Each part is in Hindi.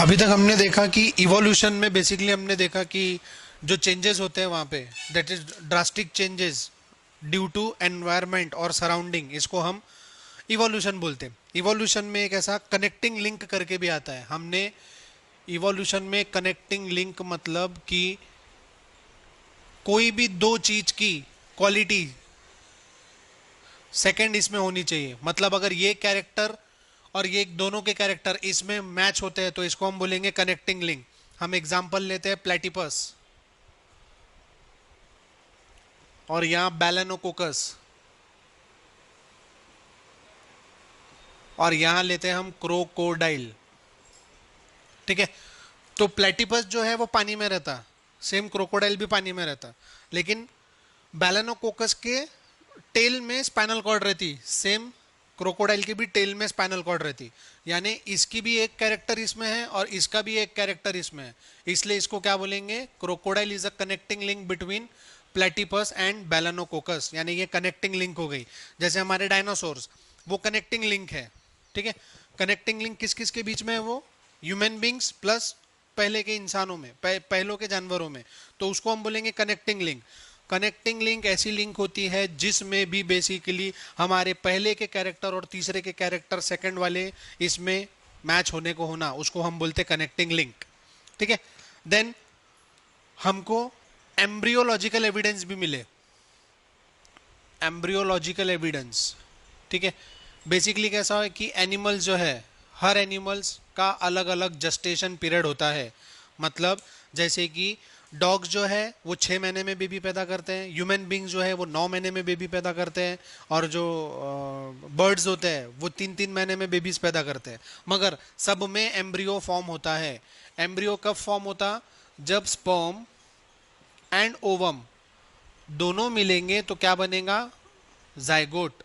अभी तक हमने देखा कि इवोल्यूशन में बेसिकली हमने देखा कि जो चेंजेस होते हैं वहाँ पे that is drastic changes due to environment और सराउंडिंग, इसको हम इवोल्यूशन बोलते हैं। इवोल्यूशन में एक ऐसा कनेक्टिंग लिंक करके भी आता है। हमने इवोल्यूशन में कनेक्टिंग लिंक मतलब कि कोई भी दो चीज की क्वालिटी सेकंड इसमें होनी चाहिए। मतलब अगर ये कैरेक्टर और ये दोनों के कैरेक्टर इसमें मैच होते हैं तो इसको हम बोलेंगे कनेक्टिंग लिंक। हम एग्जांपल लेते हैं प्लेटिपस और यहाँ बैलेनोकोकस, और यहाँ लेते हैं हम क्रोकोडाइल। ठीक है, तो प्लेटिपस जो है वो पानी में रहता, सेम क्रोकोडाइल भी पानी में रहता, लेकिन बैलेनोकोकस के टेल में स्पाइनल कॉर्ड रहती, सेम क्रोकोडाइल की भी टेल में स्पाइनल कॉर्ड रहती। यानी इसकी भी एक कैरेक्टर इसमें है और इसका भी एक कैरेक्टर इसमें है, इसलिए इसको क्या बोलेंगे, crocodile is a connecting link between platypus and balanoglossus. यानी ये कनेक्टिंग लिंक हो गई। जैसे हमारे डायनासोर्स, वो कनेक्टिंग लिंक है। ठीक है, कनेक्टिंग लिंक किस किस के बीच में है, वो ह्यूमन बींग्स प्लस पहले के इंसानों में, पहलों के जानवरों में, तो उसको हम बोलेंगे कनेक्टिंग लिंक। कनेक्टिंग लिंक ऐसी लिंक होती है जिसमें भी बेसिकली हमारे पहले के कैरेक्टर और तीसरे के कैरेक्टर सेकंड वाले इसमें मैच होने को होना, उसको हम बोलते कनेक्टिंग लिंक। ठीक है, देन हमको एम्ब्रियोलॉजिकल एविडेंस भी मिले, एम्ब्रियोलॉजिकल एविडेंस। ठीक है, बेसिकली कैसा है कि एनिमल्स जो है, हर एनिमल्स का अलग अलग जस्टेशन पीरियड होता है। मतलब जैसे कि डॉग्स जो है वो 6 महीने में बेबी पैदा करते हैं, ह्यूमन बींग्स जो है वो 9 महीने में बेबी पैदा करते हैं, और जो बर्ड्स होते हैं वो 3-3 महीने में बेबीज पैदा करते हैं। मगर सब में एम्ब्रियो फॉर्म होता है। एम्ब्रियो कब फॉर्म होता, जब स्पर्म एंड ओवम दोनों मिलेंगे तो क्या बनेगा, जाइगोट।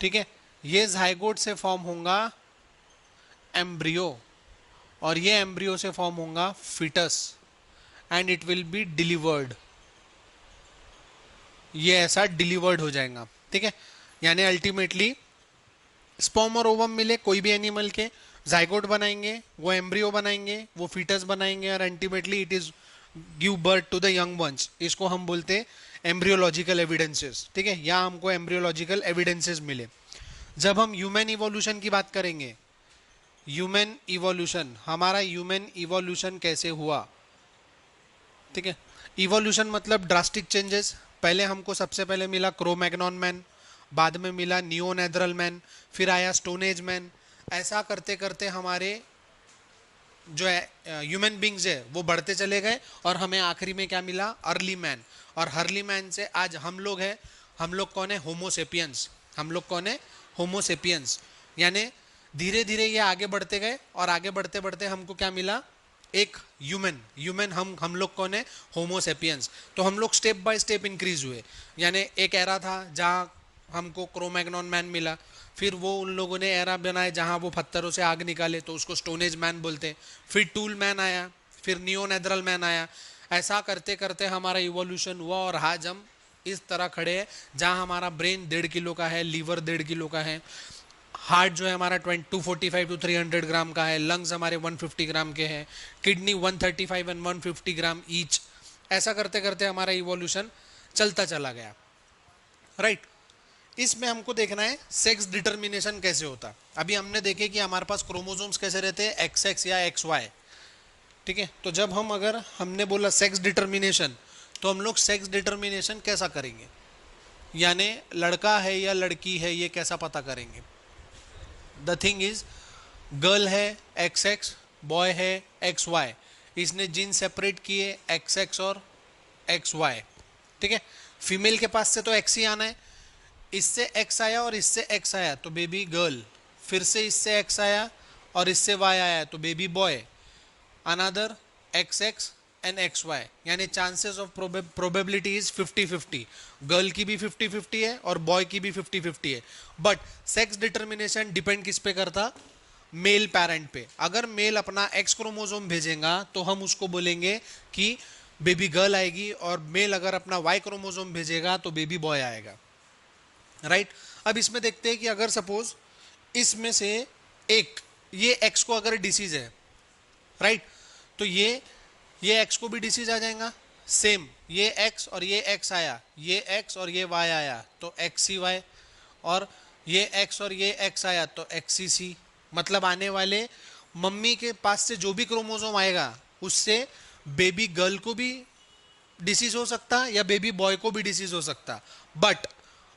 ठीक है, ये जाइगोट से फॉर्म होगा एम्ब्रियो, और ये एम्ब्रियो से फॉर्म होगा foetus, and it will be delivered. ये ऐसा डिलीवर्ड हो जाएगा। ठीक है, यानी अल्टीमेटली स्पर्म और ओवम मिले कोई भी एनिमल के, जाइगोट बनाएंगे, वो एम्ब्रियो बनाएंगे, वो फीटस बनाएंगे, और ultimately it is give birth to the young ones. इसको हम बोलते हैं एम्ब्रियोलॉजिकल एविडेंसेस। ठीक है, यहाँ हमको एम्ब्रियोलॉजिकल एविडेंसेस मिले। जब हम ह्यूमन इवोल्यूशन की बात करेंगे, ह्यूमन इवोल्यूशन, हमारा ह्यूमन इवोल्यूशन कैसे हुआ। ठीक है, इवोल्यूशन मतलब ड्रास्टिक चेंजेस। पहले हमको सबसे पहले मिला क्रोमैग्नॉन मैन, बाद में मिला नियोनेदरल मैन, फिर आया स्टोन एज मैन। ऐसा करते करते हमारे जो है ह्यूमन बींग्स है वो बढ़ते चले गए, और हमें आखिरी में क्या मिला, अर्ली मैन। और अर्ली मैन से आज हम लोग हैं। हम लोग कौन है, होमोसेपियंस। हम लोग कौन है, होमोसेपियंस। यानी धीरे धीरे ये आगे बढ़ते गए, और आगे बढ़ते बढ़ते हमको क्या मिला, एक ह्यूमन। ह्यूमन हम लोग कौन है, होमोसेपियंस। तो हम लोग स्टेप बाय स्टेप इंक्रीज हुए। यानी एक एरा था जहाँ हमको क्रोमैग्नॉन मैन मिला, फिर वो उन लोगों ने एरा बनाए जहाँ वो पत्थरों से आग निकाले, तो उसको स्टोनेज मैन बोलते हैं। फिर टूल मैन आया, फिर नियोनेदरल मैन आया। ऐसा करते करते हमारा इवोल्यूशन हुआ, और आज हम इस तरह खड़े हैं जहाँ हमारा ब्रेन 1.5 किलो का है, लीवर 1.5 किलो का है, हार्ट जो है हमारा 245 to 300 ग्राम का है, लंग्स हमारे 150 ग्राम के हैं, किडनी 135 and 150 ग्राम ईच। ऐसा करते करते हमारा इवोल्यूशन चलता चला गया। राइट, इसमें हमको देखना है सेक्स डिटर्मिनेशन कैसे होता। अभी हमने देखे कि हमारे पास क्रोमोसोम्स कैसे रहते हैं, XX या XY। ठीक है, तो जब हम अगर हमने बोला सेक्स डिटर्मिनेशन, तो हम लोग सेक्स डिटर्मिनेशन कैसा करेंगे, यानी लड़का है या लड़की है ये कैसा पता करेंगे। द थिंग इज, गर्ल है XX, बॉय है XY। इसने जीन सेपरेट किए XX और XY। ठीक है, फीमेल के पास से तो X ही आना है, इससे X आया और इससे X आया तो बेबी गर्ल, फिर से इससे X आया और इससे Y आया तो baby boy, another XX and XY। यानी chances of probability is 50-50। Girl की भी 50-50 है और बॉय की भी 50-50 है। बट सेक्स डिटर्मिनेशन डिपेंड किस पे करता, मेल पेरेंट पे। अगर मेल अपना X क्रोमोसोम भेजेगा तो हम उसको बोलेंगे कि बेबी गर्ल आएगी, और मेल अगर अपना Y क्रोमोसोम भेजेगा तो बेबी बॉय आएगा। राइट, अब इसमें देखते हैं कि अगर सपोज इसमें से एक ये एक्स को अगर डिसीज है, राइट, तो ये एक्स को भी डिसीज आ जाएगा। सेम ये एक्स और ये एक्स आया, ये एक्स और ये वाई आया तो एक्स सी वाई, और ये एक्स और ये एक्स आया तो एक्स सी सी। मतलब आने वाले मम्मी के पास से जो भी क्रोमोसोम आएगा उससे बेबी गर्ल को भी डिसीज हो सकता या बेबी बॉय को भी डिसीज हो सकता। बट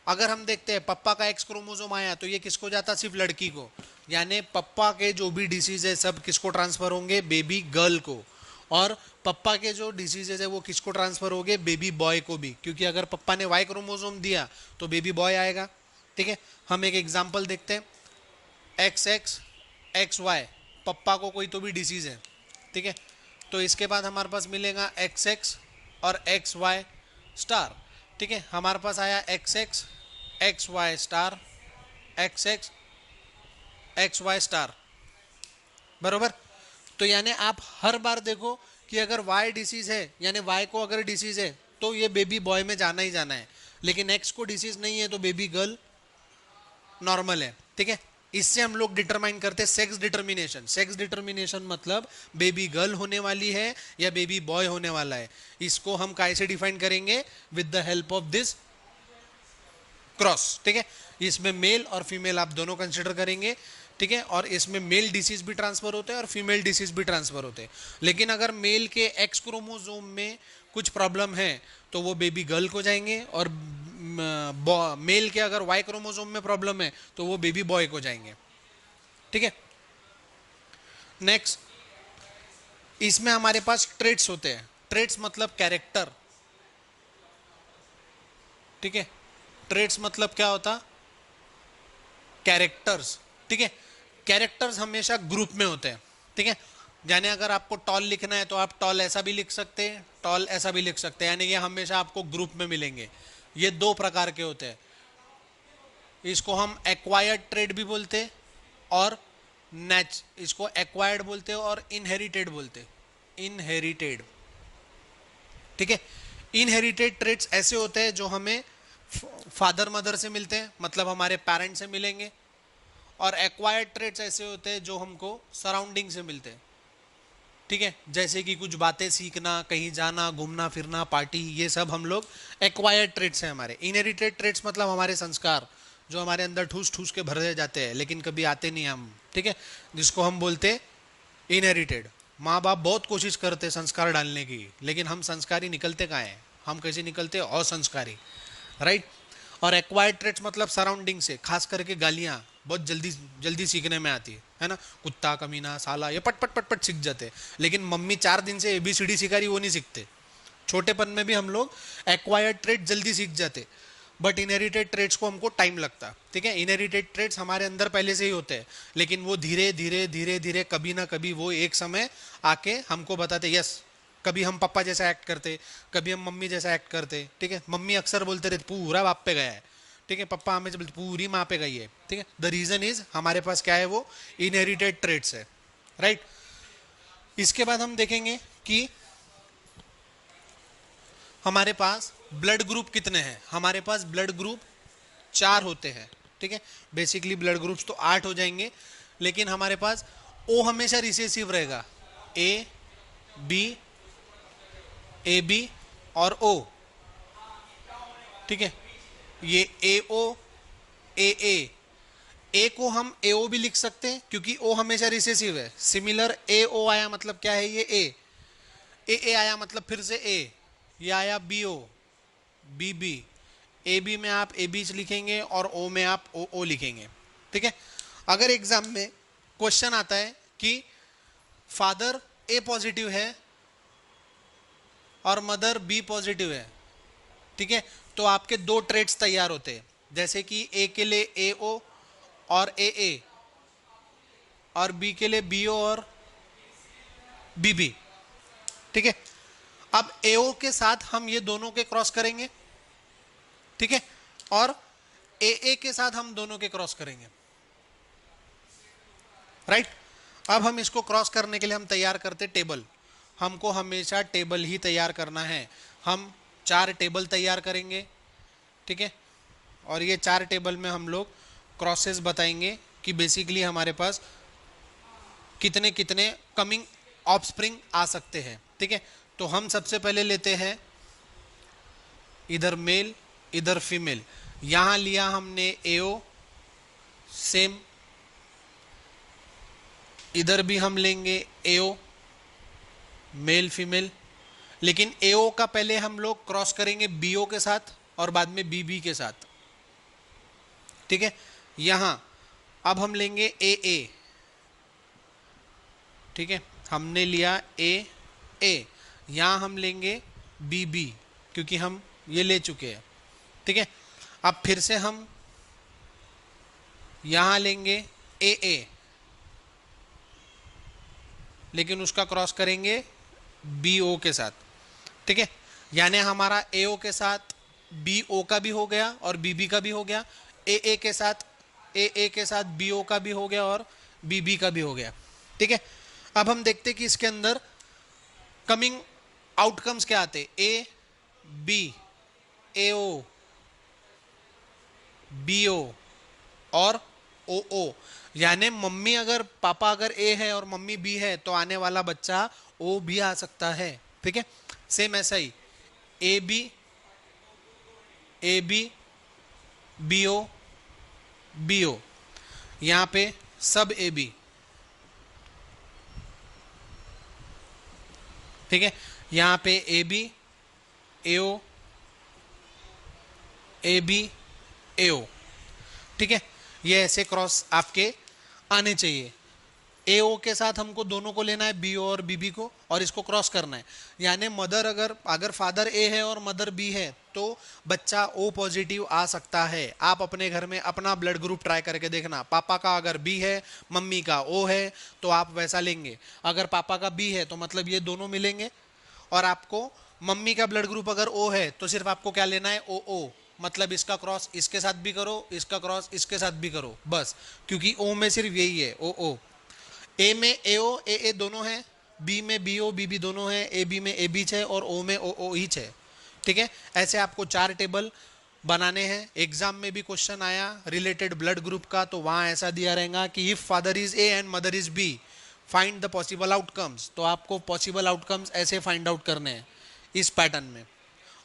अगर हम देखते हैं पप्पा का एक्स क्रोमोसोम आया तो ये किसको जाता, सिर्फ लड़की को। यानी पप्पा के जो भी डिसीज है सब किसको ट्रांसफर होंगे, बेबी गर्ल को। और पप्पा के जो डिसीजेज है वो किसको ट्रांसफर होंगे, बेबी बॉय को भी, क्योंकि अगर पप्पा ने वाई क्रोमोसोम दिया तो बेबी बॉय आएगा। ठीक है, हम एक एग्जाम्पल देखते हैं, एक्स एक्स एक्स वाई, पप्पा को कोई तो भी डिसीज है। ठीक है, तो इसके बाद हमारे पास मिलेगा एक्स एक्स और एक्स वाई स्टार। ठीक है, हमारे पास आया X X X Y star, X X X Y star, बरोबर। तो यानी आप हर बार देखो कि अगर वाई डिसीज है, यानी वाई को अगर डिसीज है तो ये बेबी बॉय में जाना ही जाना है, लेकिन एक्स को डिसीज नहीं है तो बेबी गर्ल नॉर्मल है। ठीक है, इससे हम लोग डिटरमाइन करते हैं सेक्स डिटर्मिनेशन। सेक्स डिटर्मिनेशन मतलब बेबी गर्ल होने वाली है या बेबी बॉय होने वाला है, इसको हम कैसे डिफाइन करेंगे, with the help of this cross. ठीक है, इसमें मेल और फीमेल आप दोनों कंसिडर करेंगे। ठीक है, और इसमें मेल डिसीज भी ट्रांसफर होते हैं और फीमेल डिसीज भी ट्रांसफर होते हैं। लेकिन अगर मेल के एक्स क्रोमोसोम में कुछ प्रॉब्लम है तो वो बेबी गर्ल को जाएंगे, और मेल के अगर वाई क्रोमोसोम में प्रॉब्लम है तो वो बेबी बॉय को जाएंगे। ठीक है, नेक्स्ट, इसमें हमारे पास ट्रेट्स होते हैं। ट्रेट्स मतलब कैरेक्टर। ठीक है, ट्रेट्स मतलब क्या होता, कैरेक्टर्स। ठीक है, कैरेक्टर्स हमेशा ग्रुप में होते हैं। ठीक है, यानी अगर आपको टॉल लिखना है तो आप टॉल ऐसा भी लिख सकते हैं, टॉल ऐसा भी लिख सकते हैं, यानी ये हमेशा आपको ग्रुप में मिलेंगे। ये दो प्रकार के होते हैं, इसको हम एक्वायर्ड ट्रेड भी बोलते हैं और इसको एक्वायर्ड बोलते हैं और इनहेरिटेड बोलते हैं, इनहेरिटेड। ठीक है, इनहेरिटेड ट्रेड्स ऐसे होते हैं जो हमें फादर मदर से मिलते हैं, मतलब हमारे पेरेंट्स से मिलेंगे, और एक्वायर्ड ट्रेड्स ऐसे होते हैं जो हमको सराउंडिंग से मिलते हैं। ठीक है, जैसे कि कुछ बातें सीखना, कहीं जाना, घूमना फिरना, पार्टी, ये सब हम लोग एक्वायर्ड ट्रेड्स हैं हमारे। इनहेरिटेड ट्रेड्स मतलब हमारे संस्कार जो हमारे अंदर ठूस ठूस के भरे जाते हैं लेकिन कभी आते नहीं हम। ठीक है, जिसको हम बोलते हैं इनहेरिटेड। माँ बाप बहुत कोशिश करते संस्कार डालने की, लेकिन हम संस्कारी निकलते कहाँ हैं, हम कैसे निकलते हैं, असंस्कारी, राइट। और एक्वायर्ड ट्रेट्स मतलब सराउंडिंग से, खास करके गालियाँ बहुत जल्दी जल्दी सीखने में आती है ना, कुत्ता, कमीना, साला, ये पट पट पट पट सीख जाते, लेकिन मम्मी 4 दिन से ABCD सिखा रही वो नहीं सीखते। छोटेपन में भी हम लोग एक्वायर्ड ट्रेट जल्दी सीख जाते, बट इनहेरिटेड ट्रेट्स को हमको टाइम लगता। ठीक है, इनहेरिटेड ट्रेट्स हमारे अंदर पहले से ही होते हैं, लेकिन वो धीरे धीरे धीरे धीरे कभी ना कभी वो एक समय आके हमको बताते, यस, कभी हम पापा जैसा एक्ट करते, कभी हम मम्मी जैसा एक्ट करते। ठीक है, मम्मी अक्सर बोलते रहते पूरा बाप पे गया है, ठीक है, पापा हमें बोलते पूरी माँ पे गई है। ठीक है, द रीजन इज हमारे पास क्या है, वो इनहेरिटेड ट्रेट्स है, राइट। इसके बाद हम देखेंगे कि हमारे पास ब्लड ग्रुप कितने हैं। हमारे पास ब्लड ग्रुप 4 होते हैं। ठीक है, बेसिकली ब्लड ग्रुप्स तो 8 हो जाएंगे, लेकिन हमारे पास ओ हमेशा रिसेसिव रहेगा, ए बी और ओ। ठीक है, ये ए ओ ए को हम ए ओ भी लिख सकते हैं क्योंकि ओ हमेशा रिसेसिव है। सिमिलर ए ओ आया मतलब क्या है, ये ए आया मतलब फिर से ए, ये आया बी बी, ए बी में आप ए बीच लिखेंगे और ओ में आप ओ लिखेंगे। ठीक है, अगर एग्जाम में क्वेश्चन आता है कि फादर ए पॉजिटिव है और मदर बी पॉजिटिव है, ठीक है, तो आपके 2 ट्रेट्स तैयार होते हैं, जैसे कि ए के लिए ए ओ और ए और बी के लिए बी ओ और बी बी। ठीक है, अब ए ओ के साथ हम ये दोनों के क्रॉस करेंगे, ठीक है, और ए के साथ हम दोनों के क्रॉस करेंगे, राइट। अब हम इसको क्रॉस करने के लिए हम तैयार करते टेबल। हमको हमेशा टेबल ही तैयार करना है। हम 4 टेबल तैयार करेंगे, ठीक है, और ये 4 टेबल में हम लोग क्रॉसेस बताएंगे कि बेसिकली हमारे पास कितने कितने कमिंग ऑफस्प्रिंग आ सकते हैं। ठीक है, तो हम सबसे पहले लेते हैं इधर मेल इधर फीमेल, यहां लिया हमने एओ, सेम इधर भी हम लेंगे एओ, मेल फीमेल, लेकिन एओ का पहले हम लोग क्रॉस करेंगे बीओ के साथ और बाद में बीबी के साथ। ठीक है, यहां अब हम लेंगे ए ए। ठीक है, हमने लिया ए ए, यहां हम लेंगे बी बी क्योंकि हम ये ले चुके हैं। ठीक है, अब फिर से हम यहां लेंगे ए ए, लेकिन उसका क्रॉस करेंगे बी ओ के साथ। ठीक है, यानी हमारा ए ओ के साथ बी ओ का भी हो गया और बी बी का भी हो गया, ए के साथ ए के साथ बी ओ का भी हो गया और बी बी का भी हो गया। ठीक है, अब हम देखते कि इसके अंदर कमिंग आउटकम्स क्या आते, A B A O B ओ और ओ ओ, यानी मम्मी अगर पापा अगर ए है और मम्मी बी है तो आने वाला बच्चा ओ भी आ सकता है। ठीक है, सेम ऐसा ही A B B O B O, यहां पे सब ए बी। ठीक है, यहां पे A B A O A B ए ओ। ठीक है, ये ऐसे क्रॉस आपके आने चाहिए। ए ओ के साथ हमको दोनों को लेना है, बी ओ और बीबी को, और इसको क्रॉस करना है। यानी मदर अगर अगर फादर ए है और मदर बी है तो बच्चा ओ पॉजिटिव आ सकता है। आप अपने घर में अपना ब्लड ग्रुप ट्राई करके देखना, पापा का अगर बी है मम्मी का ओ है तो आप वैसा लेंगे, अगर पापा का बी है तो मतलब ये दोनों मिलेंगे, और आपको मम्मी का ब्लड ग्रुप अगर ओ है तो सिर्फ आपको क्या लेना है, ओ ओ, मतलब इसका क्रॉस इसके साथ भी करो, इसका क्रॉस इसके साथ भी करो, बस, क्योंकि ओ में सिर्फ यही है ओ ओ। ए में ए ओ ए दोनों हैं, बी में बी ओ बी दोनों हैं, ए बी में ए बीच है और ओ में ओ ओ ईच है। ठीक है, ऐसे आपको 4 टेबल बनाने हैं। एग्जाम में भी क्वेश्चन आया रिलेटेड ब्लड ग्रुप का, तो वहां ऐसा दिया रहेगा कि if father is A and mother is B find the possible outcomes, तो आपको पॉसिबल आउटकम्स ऐसे फाइंड आउट करने हैं इस पैटर्न में।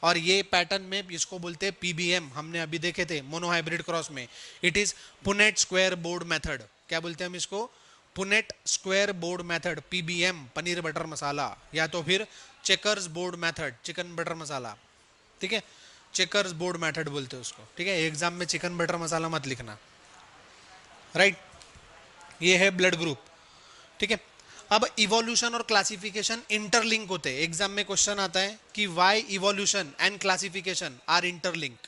और ये पैटर्न में इसको बोलते हैं पीबीएम, हमने अभी देखे थे मोनोहाइब्रिड क्रॉस में, it is Punnett square board method. क्या बोलते हैं हम इसको, Punnett square board method, PBM, paneer butter masala, या तो फिर checkers board method, chicken butter masala. ठीक है, चेकर्स बोर्ड मेथड बोलते हैं उसको। ठीक है, एग्जाम में चिकन बटर मसाला मत लिखना, राइट। ये है ब्लड ग्रुप। ठीक है, अब इवोल्यूशन और क्लासिफिकेशन इंटरलिंक होते हैं। एग्जाम में क्वेश्चन आता है कि why evolution and classification are interlink.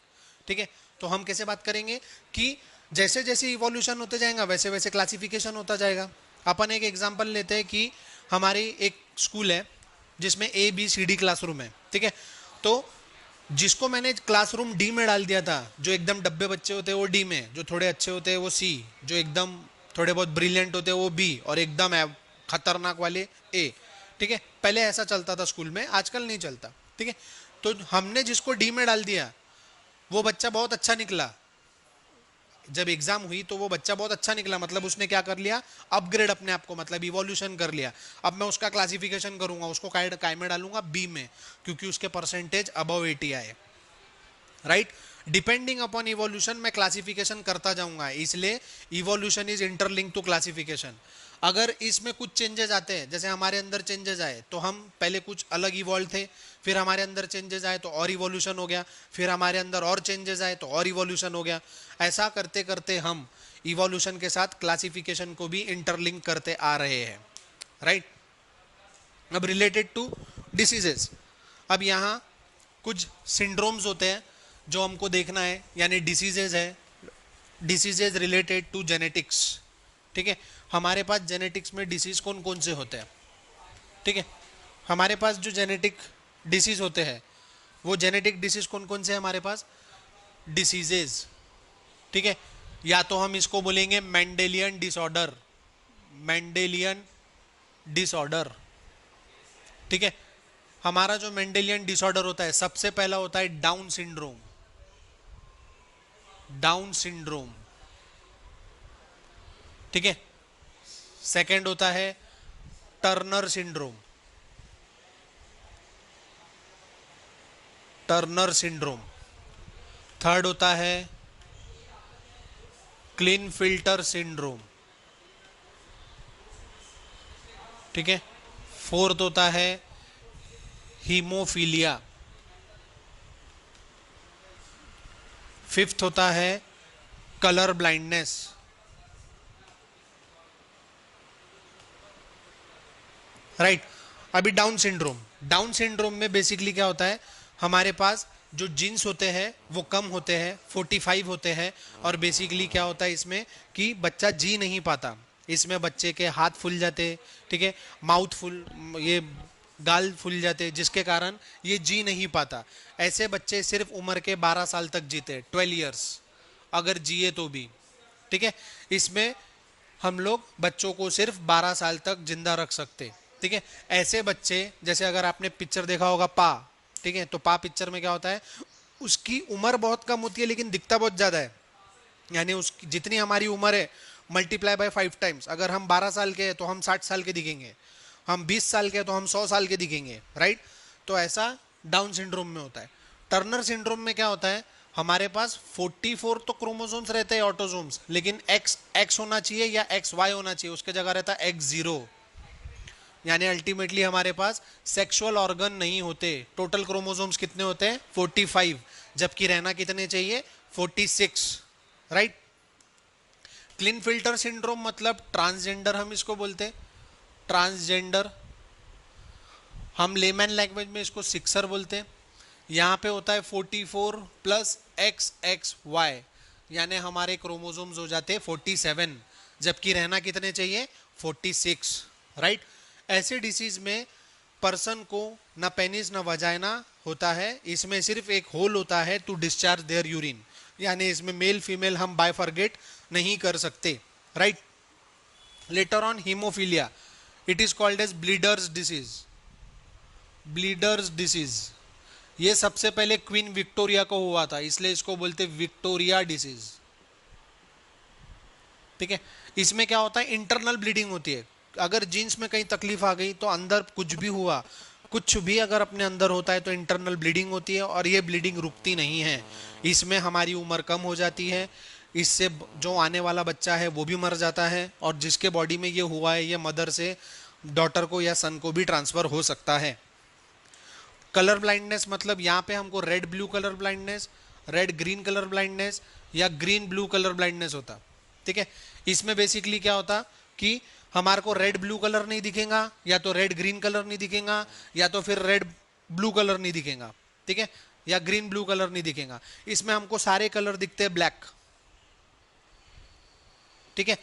ठीक है, तो हम कैसे बात करेंगे कि जैसे जैसे इवोल्यूशन होते जाएगा वैसे वैसे क्लासिफिकेशन होता जाएगा। अपन एक एग्जांपल लेते हैं कि हमारी एक स्कूल है जिसमें A B C D classroom है। ठीक है, तो जिसको मैंने क्लासरूम डी में डाल दिया था, जो एकदम डब्बे बच्चे होते हैं वो डी में, जो थोड़े अच्छे होते हैं वो सी, जो एकदम थोड़े बहुत ब्रिलियंट होते हैं वो बी, और एकदम खतरनाक वाले ए। ठीक है, पहले ऐसा चलता था स्कूल में, आजकल नहीं चलता। ठीक है, तो हमने जिसको डी में डाल दिया वो बच्चा बहुत अच्छा निकला, जब एग्जाम हुई तो वो बच्चा बहुत अच्छा निकला, मतलब उसने क्या कर लिया, अपग्रेड अपने आप को, मतलब इवोल्यूशन कर लिया। अब मैं उसका क्लासिफिकेशन करूंगा, उसको काय में डालूंगा, बी में, क्योंकि उसके परसेंटेज अबव 80 आए, राइट। डिपेंडिंग अपॉन इवोल्यूशन मैं क्लासिफिकेशन करता जाऊंगा, इसलिए evolution is interlink to classification. अगर इसमें कुछ चेंजेस आते हैं, जैसे हमारे अंदर चेंजेस आए तो हम पहले कुछ अलग इवॉल्व थे, फिर हमारे अंदर चेंजेस आए तो और इवोल्यूशन हो गया, फिर हमारे अंदर और चेंजेस आए तो और इवोल्यूशन हो गया। ऐसा करते करते हम इवोल्यूशन के साथ क्लासिफिकेशन को भी इंटरलिंक करते आ रहे हैं, राइट। अब रिलेटेड टू डिसीजेस, अब यहाँ कुछ सिंड्रोम्स होते हैं जो हमको देखना है, यानी डिसीजेज है, डिसीजेज रिलेटेड टू जेनेटिक्स। ठीक है, हमारे पास जेनेटिक्स में डिसीज कौन कौन से होते हैं। ठीक है, हमारे पास जो जेनेटिक डिसीज होते हैं वो जेनेटिक डिसीज कौन कौन से हैं हमारे पास, डिसीजेज। ठीक है, या तो हम इसको बोलेंगे मेंडेलियन डिसऑर्डर, मेंडेलियन डिसऑर्डर। ठीक है, हमारा जो मेंडेलियन डिसऑर्डर होता है सबसे पहला होता है डाउन सिंड्रोम, डाउन सिंड्रोम। ठीक है, सेकंड होता है Turner syndrome, Turner syndrome. Third होता है क्लीन फिल्टर सिंड्रोम, ठीक है। फोर्थ होता है हीमोफीलिया। फिफ्थ होता है कलर ब्लाइंडनेस। राइट। अभी डाउन सिंड्रोम, डाउन सिंड्रोम में बेसिकली क्या होता है, हमारे पास जो जीन्स होते हैं वो कम होते हैं, 45 होते हैं, और बेसिकली क्या होता है इसमें कि बच्चा जी नहीं पाता। इसमें बच्चे के हाथ फूल जाते, ठीक है, माउथ फुल, ये गाल फूल जाते, जिसके कारण ये जी नहीं पाता। ऐसे बच्चे सिर्फ उम्र के 12 साल तक जीते, 12 ईयर्स अगर जिए तो भी, ठीक है। इसमें हम लोग बच्चों को सिर्फ 12 साल तक जिंदा रख सकते, ठीक है। ऐसे बच्चे, जैसे अगर आपने पिक्चर देखा होगा पा, ठीक है, तो पा पिक्चर में क्या होता है, उसकी उम्र बहुत कम होती है लेकिन दिखता बहुत ज्यादा है। यानी उसकी जितनी हमारी उम्र है मल्टीप्लाई बाय 5 टाइम्स। अगर हम 12 साल के हैं तो हम 60 साल के दिखेंगे, हम 20 साल के हैं तो हम 100 साल के दिखेंगे, राइट। तो ऐसा डाउन सिंड्रोम में होता है। टर्नर सिंड्रोम में क्या होता है, हमारे पास 44 तो क्रोमोसोम्स रहते हैं, ऑटोसोम्स, लेकिन एक्स एक्स होना चाहिए या एक्स वाई होना चाहिए, उसके जगह रहता है एक्स जीरो। यानी अल्टीमेटली हमारे पास सेक्सुअल ऑर्गन नहीं होते। टोटल क्रोमोसोम्स कितने होते हैं, 45, जबकि रहना कितने चाहिए, 46, राइट। क्लीन फिल्टर सिंड्रोम मतलब ट्रांसजेंडर, हम इसको बोलते हैं ट्रांसजेंडर, हम लेमैन लैंग्वेज में इसको सिक्सर बोलते हैं। यहाँ पे होता है 44 प्लस एक्स एक्स वाई, यानी हमारे क्रोमोसोम्स हो जाते हैं 47, जबकि रहना कितने चाहिए, 46, राइट। ऐसे डिसीज में पर्सन को ना पेनिस ना वजाइना होता है, इसमें सिर्फ एक होल होता है टू डिस्चार्ज देयर यूरिन, यानी इसमें मेल फीमेल हम बायफरगेट नहीं कर सकते, right. Later on haemophilia, it is called as bleeders disease, bleeders disease. ये सबसे पहले क्वीन विक्टोरिया को हुआ था, इसलिए इसको बोलते विक्टोरिया डिसीज, ठीक है। इसमें क्या होता है, इंटरनल ब्लीडिंग होती है। अगर जीन्स में कहीं तकलीफ आ गई तो अंदर कुछ भी हुआ, कुछ भी अगर अपने अंदर होता है तो इंटरनल ब्लीडिंग होती है, और ये ब्लीडिंग रुकती नहीं है। इसमें हमारी उम्र कम हो जाती है, इससे जो आने वाला बच्चा है वो भी मर जाता है, और जिसके बॉडी में ये हुआ है ये मदर से डॉटर को या सन को भी ट्रांसफर हो सकता है। कलर ब्लाइंडनेस मतलब यहाँ पे हमको red blue colour blindness, red green colour blindness या ग्रीन ब्लू कलर ब्लाइंडनेस होता, ठीक है। इसमें बेसिकली क्या होता कि हमारे को रेड ब्लू कलर नहीं दिखेगा, या तो रेड ग्रीन कलर नहीं दिखेगा, या तो फिर रेड ब्लू कलर नहीं दिखेगा, ठीक है, या ग्रीन ब्लू कलर नहीं दिखेगा। इसमें हमको सारे कलर दिखते हैं ब्लैक, ठीक है,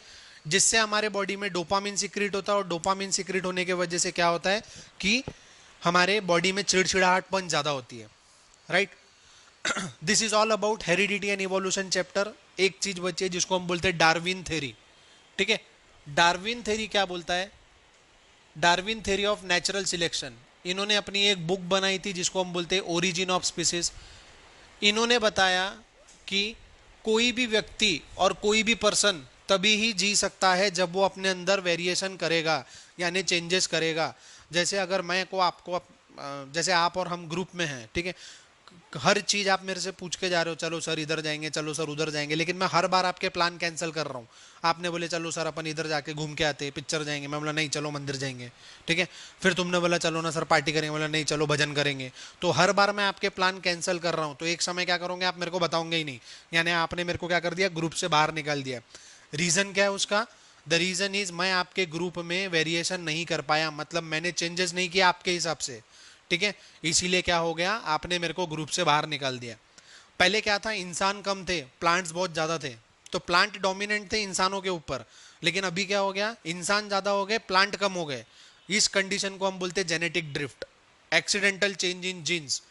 जिससे हमारे बॉडी में डोपामिन सिक्रीट होता है, और डोपामिन सिक्रीट होने की वजह से क्या होता है कि हमारे बॉडी में चिड़चिड़ाहटपन ज्यादा होती है, right. This is all about heredity and evolution chapter. एक चीज बची है जिसको हम बोलते हैं डार्विन थ्योरी, ठीक है। डार्विन थ्योरी क्या बोलता है, Darwin theory of natural selection. इन्होंने अपनी एक बुक बनाई थी जिसको हम बोलते हैं ओरिजिन ऑफ स्पीसीज। इन्होंने बताया कि कोई भी व्यक्ति और कोई भी पर्सन तभी ही जी सकता है जब वो अपने अंदर वेरिएशन करेगा, यानी चेंजेस करेगा। जैसे अगर मैं को आपको जैसे आप और हम ग्रुप में हैं, ठीक है, हर चीज आप मेरे से पूछ के जा रहे हो, चलो सर इधर जाएंगे, चलो सर उधर जाएंगे, लेकिन मैं हर बार आपके प्लान कैंसिल कर रहा हूँ। आपने बोले चलो सर अपन इधर जाके घूम के आते, पिक्चर जाएंगे, मैं बोला नहीं चलो मंदिर जाएंगे, ठीक है। फिर तुमने बोला चलो ना सर पार्टी करेंगे, बोला नहीं चलो भजन करेंगे। तो हर बार मैं आपके प्लान कैंसिल कर रहा हूँ, तो एक समय क्या करोगे आप, मेरे को बताओगे ही नहीं, यानी आपने मेरे को क्या कर दिया, ग्रुप से बाहर निकाल दिया। रीजन क्या है उसका, द रीजन इज मैं आपके ग्रुप में वेरिएशन नहीं कर पाया, मतलब मैंने चेंजेस नहीं किया आपके हिसाब से, ठीक है। इसीलिए क्या हो गया, आपने मेरे को ग्रुप से बाहर निकाल दिया। पहले क्या था, इंसान कम थे, प्लांट्स बहुत ज्यादा थे, तो प्लांट डोमिनेंट थे इंसानों के ऊपर। लेकिन अभी क्या हो गया, इंसान ज्यादा हो गए, प्लांट कम हो गए। इस कंडीशन को हम बोलते हैं genetic drift, accidental change in genes.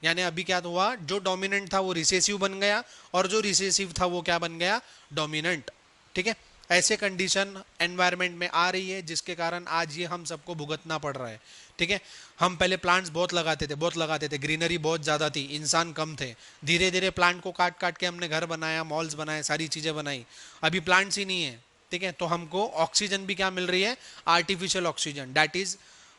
यानी अभी क्या हुआ, जो डोमिनेंट था वो रिसेसिव बन गया, और जो रिसेसिव था वो क्या बन गया, डोमिनेंट, ठीक है। ऐसे कंडीशन एनवायरनमेंट में आ रही है, जिसके कारण आज ये हम सबको भुगतना पड़ रहा है, ठीक है। हम पहले प्लांट्स बहुत लगाते थे, ग्रीनरी बहुत ज़्यादा थी, इंसान कम थे। धीरे धीरे प्लांट को काट काट के हमने घर बनाया, मॉल्स बनाए, सारी चीज़ें बनाई, अभी प्लांट्स ही नहीं है, ठीक है, तो हमको ऑक्सीजन भी क्या मिल रही है, artificial oxygen, that is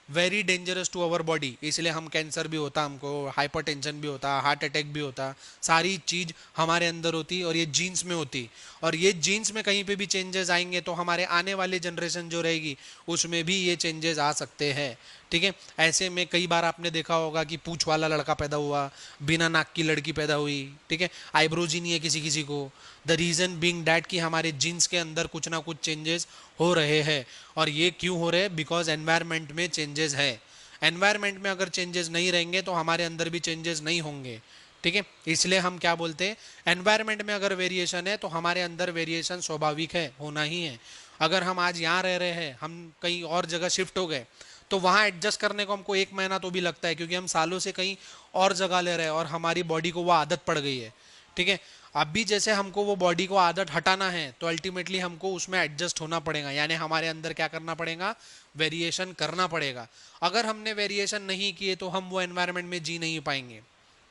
very dangerous to our body, इसलिए हम कैंसर भी होता, हमको हाइपरटेंशन भी होता, हार्ट अटैक भी होता, सारी चीज हमारे अंदर होती और ये जीन्स में होती। और ये जीन्स में कहीं पे भी चेंजेस आएंगे तो हमारे आने वाली जनरेशन जो रहेगी उसमें भी ये चेंजेस आ सकते हैं। ठीक है, ऐसे में कई बार आपने देखा होगा कि पूंछ वाला लड़का पैदा हुआ, बिना नाक की लड़की पैदा हुई, ठीक है, आईब्रोज ही नहीं है किसी किसी को। द रीजन बीइंग डैट कि हमारे जीन्स के अंदर कुछ ना कुछ चेंजेस हो रहे हैं। और ये क्यों हो रहे हैं, बिकॉज एनवायरमेंट में चेंजेस है। एनवायरमेंट में अगर चेंजेस नहीं रहेंगे तो हमारे अंदर भी चेंजेस नहीं होंगे। ठीक है, इसलिए हम क्या बोलते हैं, एनवायरमेंट में अगर वेरिएशन है तो हमारे अंदर वेरिएशन स्वाभाविक है, होना ही है। अगर हम आज यहाँ रह रहे हैं, हम कहीं और जगह शिफ्ट हो गए तो वहाँ एडजस्ट करने को हमको 1 महीना तो भी लगता है, क्योंकि हम सालों से कहीं और जगह ले रहे हैं और हमारी बॉडी को वो आदत पड़ गई है। ठीक है, अभी जैसे हमको वो बॉडी को आदत हटाना है तो अल्टीमेटली हमको उसमें एडजस्ट होना पड़ेगा, यानी हमारे अंदर क्या करना पड़ेगा, वेरिएशन करना पड़ेगा। अगर हमने वेरिएशन नहीं किए तो हम वो एनवायरनमेंट में जी नहीं पाएंगे।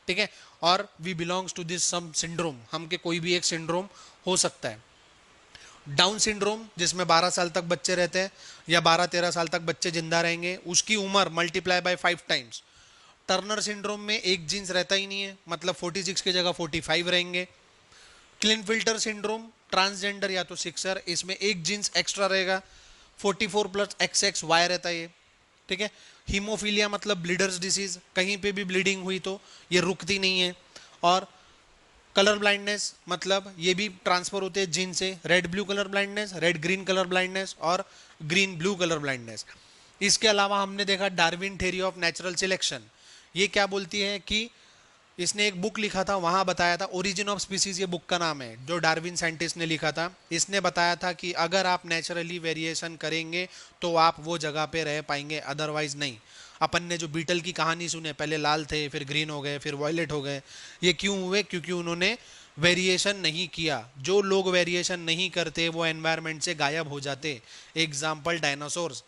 ठीक है, और we belongs to this some syndrome, हम के कोई भी एक सिंड्रोम हो सकता है। डाउन सिंड्रोम जिसमें 12 साल तक बच्चे रहते हैं या 12-13 साल तक बच्चे जिंदा रहेंगे, उसकी उम्र multiply by 5 times. Turner syndrome में एक जीन्स रहता ही नहीं है, मतलब 46 की जगह 45 रहेंगे। क्लिनफिल्टर सिंड्रोम, ट्रांसजेंडर या तो सिक्सर, इसमें एक जीन्स एक्स्ट्रा रहेगा, 44 प्लस XXY रहता है ये। ठीक है, हीमोफीलिया मतलब ब्लीडर्स डिसीज, कहीं पे भी ब्लीडिंग हुई तो ये रुकती नहीं है। और कलर ब्लाइंडनेस मतलब ये भी ट्रांसफर होते हैं जीन से, red blue colour blindness, red green colour blindness और ग्रीन ब्लू कलर ब्लाइंडनेस। इसके अलावा हमने देखा Darwin theory of natural selection, ये क्या बोलती है कि इसने एक बुक लिखा था, वहाँ बताया था, ओरिजिन ऑफ स्पीसीज ये बुक का नाम है, जो डार्विन साइंटिस्ट ने लिखा था। इसने बताया था कि अगर आप नेचुरली वेरिएशन करेंगे तो आप वो जगह पे रह पाएंगे, अदरवाइज नहीं। अपन ने जो बीटल की कहानी सुने, पहले लाल थे, फिर ग्रीन हो गए, फिर वॉयलेट हो गए, ये क्यों हुए, क्योंकि उन्होंने वेरिएशन नहीं किया। जो लोग वेरिएशन नहीं करते वो एनवायरनमेंट से गायब हो जाते। एग्जाम्पल डायनासोर्स,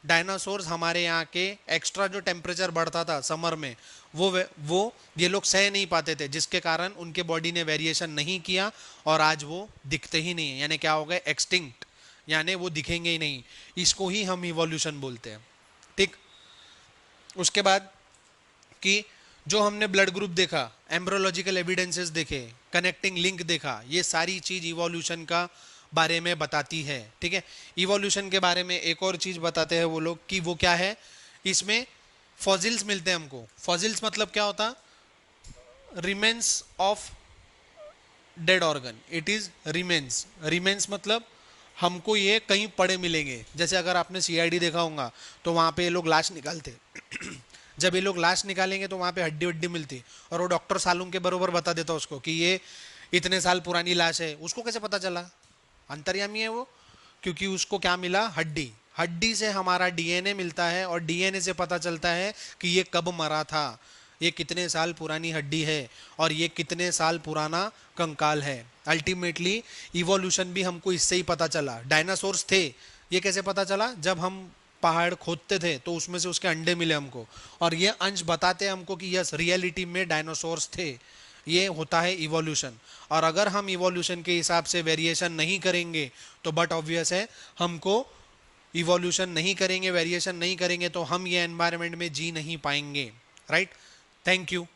डायनासोर्स हमारे यहाँ के एक्स्ट्रा जो टेम्परेचर बढ़ता था समर में, वो ये लोग सह नहीं पाते थे, जिसके कारण उनके बॉडी ने वेरिएशन नहीं किया और आज वो दिखते ही नहीं है, यानी क्या हो गए, एक्सटिंक्ट, यानी वो दिखेंगे ही नहीं। इसको ही हम इवोल्यूशन बोलते हैं। ठीक, उसके बाद कि जो हमने ब्लड ग्रुप देखा, एम्ब्रोलॉजिकल एविडेंसेस देखे, कनेक्टिंग लिंक देखा, ये सारी चीज इवोल्यूशन का बारे में बताती है। ठीक है, इवोल्यूशन के बारे में एक और चीज बताते हैं वो लोग कि वो क्या है, इसमें फॉसिल्स मिलते हैं हमको। फॉसिल्स मतलब क्या होता, remains of dead organ, it is remains. Remains मतलब हमको ये कहीं पड़े मिलेंगे, जैसे अगर आपने CID देखा होगा तो वहाँ पे ये लोग लाश निकालते जब ये लोग लाश निकालेंगे तो वहाँ पे हड्डी वड्डी मिलती और वो डॉक्टर सालूम के बरोबर बता देता उसको कि ये इतने साल पुरानी लाश है। उसको कैसे पता चला, अंतर्यामी है वो, क्योंकि उसको क्या मिला, हड्डी। हड्डी से हमारा DNA मिलता है और DNA से पता चलता है कि ये कब मरा था, ये कितने साल पुरानी हड्डी है और ये कितने साल पुराना कंकाल है। अल्टीमेटली इवोल्यूशन भी हमको इससे ही पता चला। डायनासोर्स थे, ये कैसे पता चला, जब हम पहाड़ खोदते थे तो उसमें से उसके अंडे मिले हमको, और ये अंश बताते हैं हमको कि यस रियलिटी में डायनासोर्स थे। ये होता है इवोल्यूशन। और अगर हम इवोल्यूशन के हिसाब से वेरिएशन नहीं करेंगे तो बट ऑब्वियस है, हमको इवोल्यूशन नहीं करेंगे, वेरिएशन नहीं करेंगे तो हम ये एनवायरनमेंट में जी नहीं पाएंगे। Right, thank you.